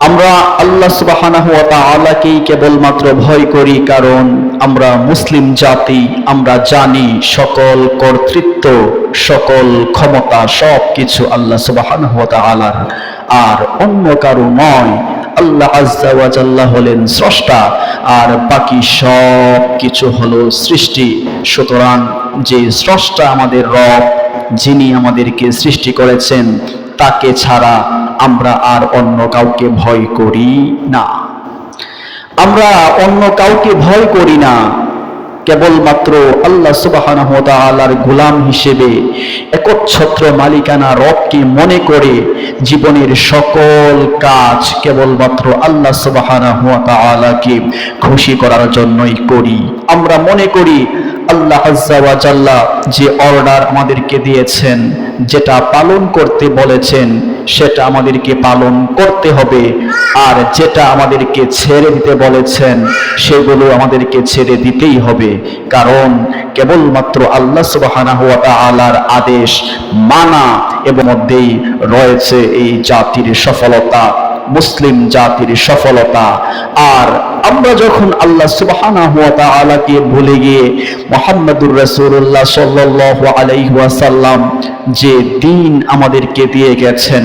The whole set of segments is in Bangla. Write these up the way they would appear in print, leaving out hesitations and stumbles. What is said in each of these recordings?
আমরা আল্লাহ সুবহানাহু ওয়া তাআলাকেই কেবলমাত্র ভয় করি, কারণ আমরা মুসলিম জাতি। আমরা জানি সকল কর্তৃত্ব, সকল ক্ষমতা, সবকিছু আল্লাহ সুবহানাহু ওয়া তাআলার, আর অন্য কারো নয়। আল্লাহ আজ্জা ওয়া জাল্লা হলেন স্রষ্টা, আর বাকি সব কিছু হলো সৃষ্টি। সুতরাং যে স্রষ্টা আমাদের রব, যিনি আমাদেরকে সৃষ্টি করেছেন, তাকে ছাড়া আমরা আর অন্য কাউকে ভয় করি না। আমরা অন্য কাউকে ভয় করি না, কেবলমাত্র আল্লাহ সুবহানাহু ওয়া তাআলার গোলাম হিসেবে একচ্ছত্র মালিকানা রবকে মনে করে জীবনের সকল কাজ কেবলমাত্র আল্লাহ সুবহানাহু ওয়া তাআলাকে খুশি করার জন্যই করি। আমরা মনে করি আল্লাহ আজ্জা ওয়া জাল্লা যে অর্ডার আমাদেরকে দিয়েছেন, যেটা পালন করতে বলেছেন, সেটা আমাদেরকে পালন করতে হবে, আর যেটা আমাদেরকে ছেড়ে দিতে বলেছেন সেগুলো আমাদেরকে ছেড়ে দিতেই হবে। কারণ কেবলমাত্র আল্লাহ সুবহানাহু ওয়া তাআলার আদেশ মানা এবং মধ্যেই রয়েছে এই জাতির সফলতা, মুসলিম জাতির সফলতা। আর আমরা যখন আল্লাহ সুবহানাহু ওয়া তাআলাকে ভুলে গিয়ে মুহাম্মদুর রাসূলুল্লাহ সাল্লাল্লাহু আলাইহি ওয়াসাল্লাম যে দ্বীন আমাদেরকে দিয়ে গেছেন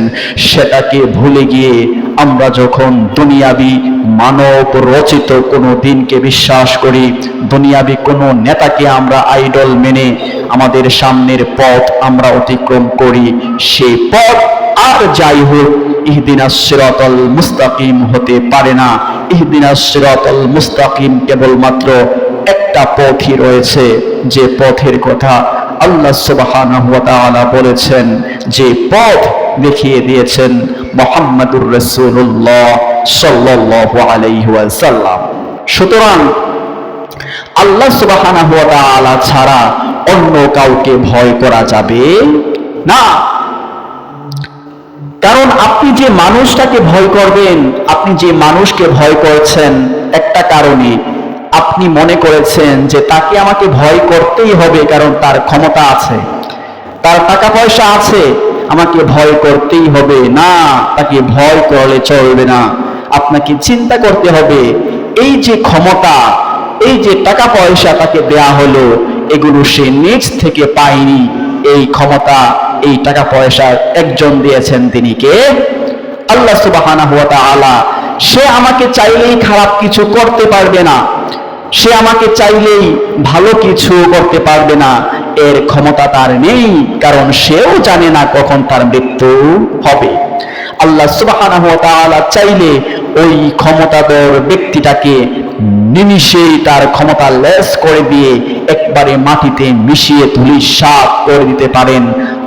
সেটাকে ভুলে গিয়ে আমরা যখন দুনিয়াবি মানব রচিত কোনো দিনকে বিশ্বাস করি, দুনিয়াবি কোনো নেতাকে আমরা আইডল মেনে আমাদের সামনের পথ আমরা অতিক্রম করি, সেই পথ আর যাই হোক ইহদিনাস সিরাতাল মুস্তাকিম হতে পারে না। ইহদিনাস সিরাতাল মুস্তাকিম কেবলমাত্র একটা পথই রয়েছে, যে পথের কথা আল্লাহ সুবহানাহু ওয়া তাআলা বলেছেন, যে পথ দেখিয়ে দিয়েছেন মুহাম্মদুর রাসূলুল্লাহ সাল্লাল্লাহু আলাইহি ওয়াসাল্লাম। সুতরাং আল্লাহ সুবহানাহু ওয়া তাআলা ছাড়া অন্য কাউকে ভয় করা যাবে না। কারণ আপনি যে মানুষটাকে ভয় করবেন, আপনি যে মানুষকে ভয় করছেন একটা কারণে, আপনি মনে করেছেন যে তাকে আমাকে ভয় করতেই হবে, কারণ তার ক্ষমতা আছে, তার টাকা পয়সা আছে, আমাকে ভয় করতেই হবে। না, তাকে ভয় করলে চলবে না। আপনাকে চিন্তা করতে হবে, এই যে ক্ষমতা, এই যে টাকা পয়সা তাকে দেয়া হলো, এগুলো সে নিজ থেকে পায়নি। এই ক্ষমতা, এই টাকা পয়সা একজন দিয়েছেন, তিনি কে? আল্লাহ সুবহানাহু ওয়া তাআলা। সে আমাকে চাইলেই খারাপ কিছু করতে পারবে না, সে আমাকে চাইলেই ভালো কিছু করতে পারবে না, এর ক্ষমতা তার নেই, কারণ সেও জানে না কখন তার মৃত্যু হবে। আল্লাহ সুবহানাহু ওয়া তাআলা চাইলে ওই ক্ষমতাধর ব্যক্তিটাকে নিমিষেই তার ক্ষমতা লেস করে দিয়ে একবারে মাটিতে মিশিয়ে ধূলিসাৎ করে দিতে পারেন।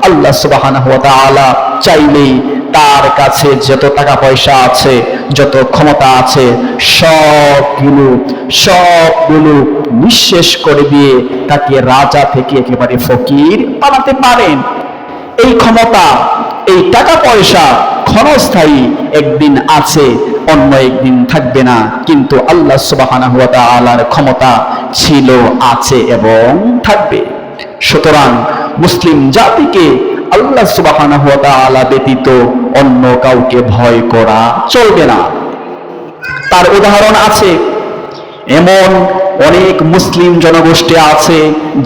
আল্লাহ সুবহানাহু ওয়া তাআলা চাইলেই তার কাছে যত টাকা পয়সা আছে, যত ক্ষমতা আছে, সবগুলো নিঃশেষ করে দিয়ে তাকে রাজা থেকে একেবারে ফকির বানাতে পারেন। এই ক্ষমতা, এই টাকা পয়সা ক্ষণস্থায়ী, একদিন আছে, অন্য একদিন থাকবে না। কিন্তু আল্লাহ সুবহানাহু ওয়া তাআলার ক্ষমতা ছিল, আছে এবং থাকবে। সুতরাং মুসলিম জাতিকে আল্লাহ সুবহানাহু ওয়া তাআলা ব্যতীত অন্য কাউকে ভয় করা চলবে না। তার উদাহরণ আছে, এমন অনেক মুসলিম জনগোষ্ঠী আছে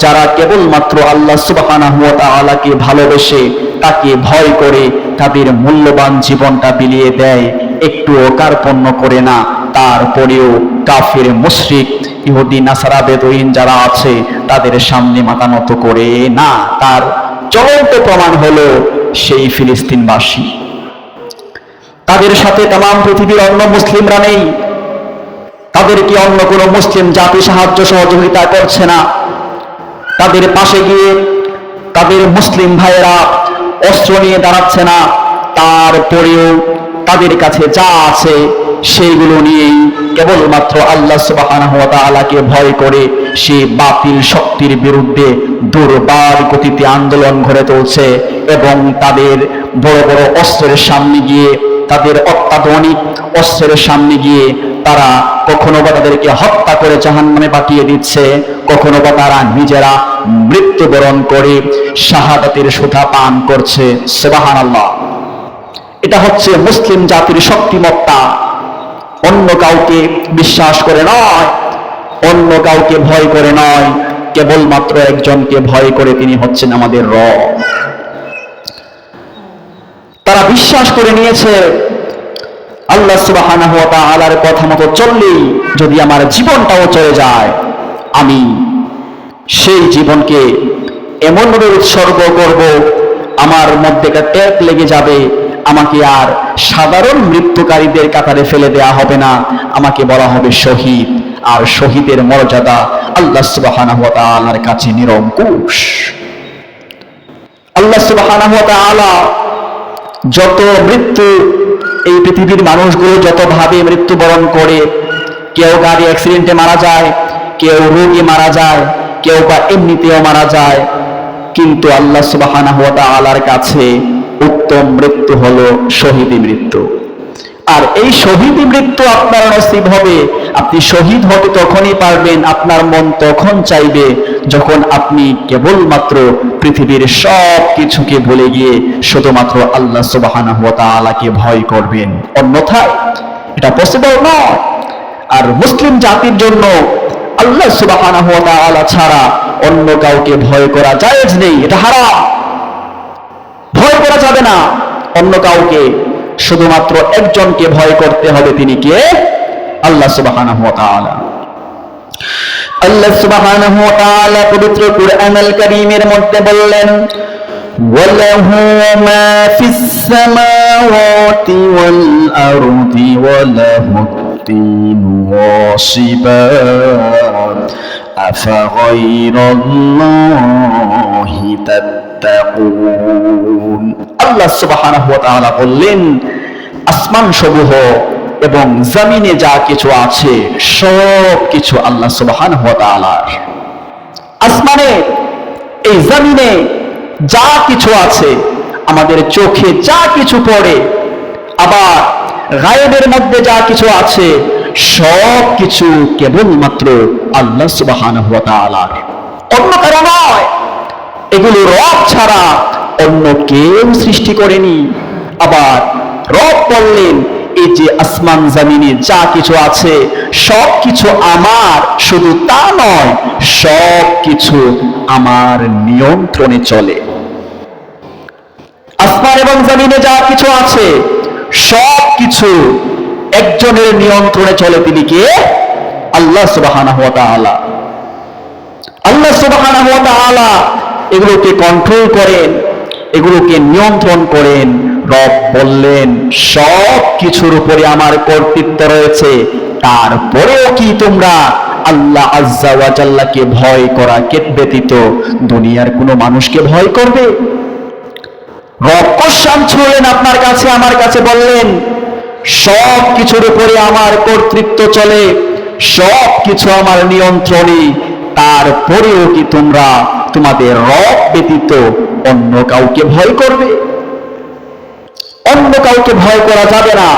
যারা কেবলমাত্র আল্লাহ সুবহানাহু ওয়া তাআলাকে ভালোবেসে, তাকে ভয় করে তাদের মূল্যবান জীবনটা বিলিয়ে দেয়, একটুও কার্পণ্য করে না। তারপরেও কাফির, মুশরিক, ইহুদি, নাসারা, বেদুইন যারা আছে তাদের সামনে মাথা নত করে না। তার জ্বলন্ত প্রমাণ হলো সেই ফিলিস্তিনবাসী। তাদের সাথে তাম পৃথিবীর অন্য মুসলিমরা নেই, তাদেরকে অন্য কোনো মুসলিম জাতি সাহায্য সহযোগিতা করছে না। তাদের পাশে গিয়ে তাদের মুসলিম ভাইয়েরা অস্ত্র নিয়ে দাঁড়াচ্ছে না। তারপরেও তাদের কাছে যা আছে সেইগুলো নিয়েই কেবলমাত্র আল্লাহ সুবহানাহু ওয়া তাআলাকে ভয় করে সে বাতিল শক্তির বিরুদ্ধে দুর্বার গতিতে আন্দোলন গড়ে তুলছে, এবং তাদের বড় বড় অস্ত্রের সামনে গিয়ে, তাদের অত্যাধুনিক অস্ত্রের সামনে গিয়ে তারা কখনো বা তাদেরকে হত্যা করে জাহান্নামে পাঠিয়ে দিচ্ছে, কখনো বা তারা নিজেরা মৃত্যুবরণ করে শাহাদাতের সুধা পান করছে। সুবহানাল্লাহ। এটা হচ্ছে মুসলিম জাতির শক্তিমত্তা। অন্য কাউকে বিশ্বাস করে নয়, অন্য কাউকে ভয় করে নয়, কেবলমাত্র একজনকে ভয় করে, তিনি হচ্ছেন আমাদের রব। তারা বিশ্বাস করে নিয়েছে আল্লাহ সুবহানাহু ওয়া তাআলার কথা মতো চললেই যদি আমার জীবনটাও চলে যায়, আমি সেই জীবনকে এমনভাবে উৎসর্গ করব, আমার মধ্যে একটা ট্যাগ লেগে যাবে, আমাকে আর সাধারণ মৃত্যুকারীদের কাতারে ফেলে দেয়া হবে না, আমাকে বলা হবে শহীদ। আর শহীদের মর্যাদা আল্লাহ সুবহানাহু ওয়া তাআলার কাছে নিরঙ্কুশ। আল্লাহ সুবহানাহু ওয়া তাআলা যত মৃত্যু, এই পৃথিবীর মানুষগুলো যতভাবে মৃত্যুবরণ করে, কেউ গাড়ি অ্যাক্সিডেন্টে মারা যায়, কেউ রোগে মারা যায়, কেউ বা এমনিতেও মারা যায়, কিন্তু আল্লাহ সুবহানাহু ওয়া তাআলার কাছে উত্তম মৃত্যু হলো শহীদি মৃত্যু। আর এই শহীদি মৃত্যু আপনার নসিব হবে, আপনি শহীদ হতে তখনই পারবেন, আপনার মন তখন চাইবে যখন আপনি কেবলমাত্র পৃথিবীর সব কিছুকে ভুলে গিয়ে শুধুমাত্র আল্লাহ সুবহানাহু ওয়া তাআলাকে ভয় করবেন, অন্যথায় এটা পসিবল নয়। আর মুসলিম জাতির জন্য আল্লাহ সুবহানাহু ওয়া তাআলা ছাড়া অন্য কাউকে ভয় করা জায়েজ নেই, এটা হারাম। ভয় করা যাবে না অন্য কাউকে, শুধুমাত্র একজনকে ভয় করতে হবে, তিনি কে? আল্লাহ সুবহানাহু ওয়া তাআলা। আল্লাহ সুবহানাহু ওয়া তাআলা পবিত্র কুরআনুল কারীমের মধ্যে বললেন, ওয়ালাহু মা ফিস সামাওয়াতি ওয়াল আরদি ওয়ালাহুদ্দীন ওয়াসিবাত আফাগায়রাল্লাহি তাত্তাকুন। আল্লাহ সুবহানাহু ওয়া তাআলা বললেন, আসমান সমূহ এবং জমিনে যা কিছু আছে সব কিছু আল্লাহ সুবহানাহু ওয়া তাআলার। আসমানে, এই জমিনে যা কিছু আছে, আমাদের চোখে যা কিছু পড়ে, আবার গায়েবের মধ্যে যা কিছু আছে, সব কিছু কেবলমাত্র আল্লাহ সুবহানাহু ওয়া তাআলার, অন্য কারো নয়। এগুলো রব ছাড়া অন্য কেউ সৃষ্টি করেনি। আবার রব বললেন, এই যে আসমান জমিনে যা কিছু আছে সব কিছু আমার, শুধু তা নয়, সব কিছু আমার নিয়ন্ত্রণে চলে। আসমান এবং জমিনে যা কিছু আছে সব কিছু একজনের নিয়ন্ত্রণে চলে, তিনি কে? আল্লাহ সুবহানাহু ওয়া তাআলা। আল্লাহ সুবহানাহু ওয়া তাআলা এগুলোকে কন্ট্রোল করেন, এগুলোকে নিয়ন্ত্রণ করেন। রব বললেন, সব কিছুর উপরে আমার কর্তৃত্ব রয়েছে, তারপরেও কি তোমরা আল্লাহ আজ্জা ওয়া জাল্লাকে ভয় করা ব্যতীত দুনিয়ার কোনো মানুষকে ভয় করবে? রব কোশ্চেন ছুড়লেন আপনার কাছে, আমার কাছে, বললেন, সব কিছুর উপরে আমার কর্তৃত্ব চলে, সব কিছু আমার নিয়ন্ত্রণে, তারপরেও কি তোমরা তোমাদের রব ব্যতীত অন্য কাউকে ভয় করবে? অন্য কাউকে ভয় করা যাবে না,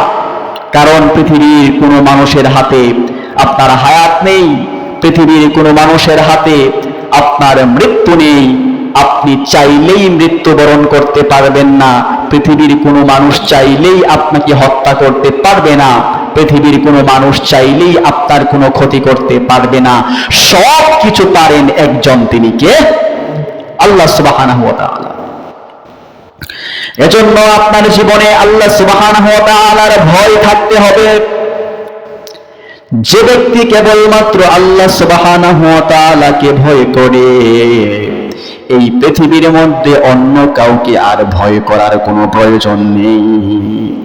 কারণ পৃথিবীর কোনো মানুষের হাতে আপনার হায়াত নেই, পৃথিবীর কোনো মানুষের হাতে আপনার মৃত্যু নেই। আপনি চাইলেই মৃত্যুবরণ করতে পারবেন না, পৃথিবীর কোনো মানুষ চাইলেই আপনাকে হত্যা করতে পারবে না, পৃথিবীর কোনো মানুষ চাইলেই আপনার কোনো ক্ষতি করতে পারবে না। সব কিছু পারেন একজন, তিনি কে? আল্লাহ সুবহানাহু ওয়া তাআলা। এজন্য আপনার জীবনে আল্লাহ সুবহানাহু ওয়া তাআলার ভয় থাকতে হবে। যে ব্যক্তি কেবলমাত্র আল্লাহ সুবহানাহু ওয়া তাআলাকে ভয় করে, এই পৃথিবীর মধ্যে অন্য কাউকে আর ভয় করার কোনো প্রয়োজন নেই।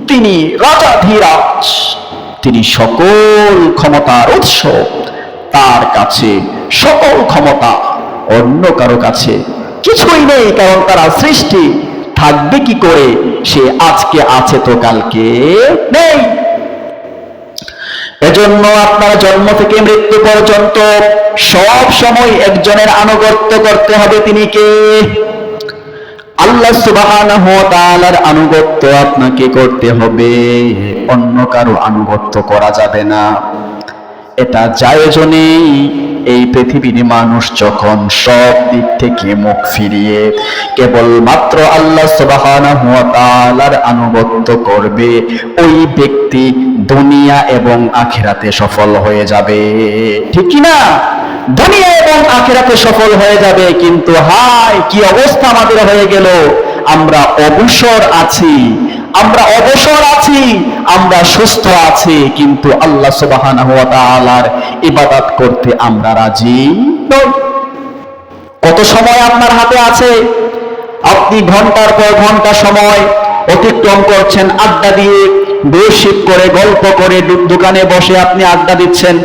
তিনি রাজাধিরাজ, তিনি সকল ক্ষমতার উৎস, তার কাছে সকল ক্ষমতা, অন্য কারো কাছে কিছুই নেই, কারণ তারা সৃষ্টি। থাকবে কি করে? সে আজকে আছে তো কালকে নেই। এজন্য আপনার জন্ম থেকে মৃত্যু পর্যন্ত সব সময় একজনের আনুগত্য করতে হবে, তিনি কে? আল্লাহ সুবহানাহু ওয়া তাআলার আনুগত্য আপনাকে করতে হবে, অন্য কারো আনুগত্য করা যাবে না। এটা জায়েজ নেই, এই পৃথিবীর মানুষ যখন সব দিক থেকে মুখ ফিরিয়ে কেবলমাত্র আল্লাহ সুবহানাহু ওয়া তাআলার আনুগত্য করবে, ওই ব্যক্তি দুনিয়া এবং আখিরাতে সফল হয়ে যাবে। ঠিক কি না? দুনিয়া এবং আখিরাতে সফল হয়ে যাবে। কিন্তু হায় কি অবস্থা আমাদের হয়ে গেল, আমরা অবসর আছি, আমরা সুস্থ আছি, কিন্তু আল্লাহ সুবহানাহু ওয়া তাআলার ইবাদত করতে আমরা রাজি নই। কত সময় আপনার হাতে আছে? আপনি ঘন্টার পর ঘন্টা সময় অতিক্রম করছেন আড্ডা দিয়ে, বেশিক করে গল্প করে, দোকানে বসে আপনি আড্ডা দিচ্ছেন,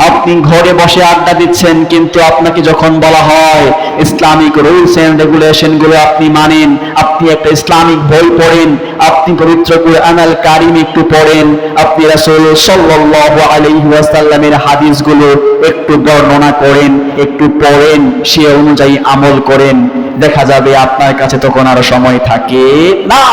আপনি ঘরে বসে আড্ডা দিচ্ছেন, কিন্তু আপনাকে যখন বলা হয় ইসলামিক রুলস এন্ড রেগুলেশন গুলো আপনি মানেন, আপনি একটা ইসলামিক বই পড়েন, আপনি পবিত্র কুরআনুল কারীম একটু পড়েন, আপনি রাসূল সাল্লাল্লাহু আলাইহি ওয়াসাল্লামের হাদিসগুলো একটু বর্ণনা করেন, একটু পড়েন, সে অনুযায়ী আমল করেন, দেখা যাবে আপনার কাছে তখন আর সময় থাকে না।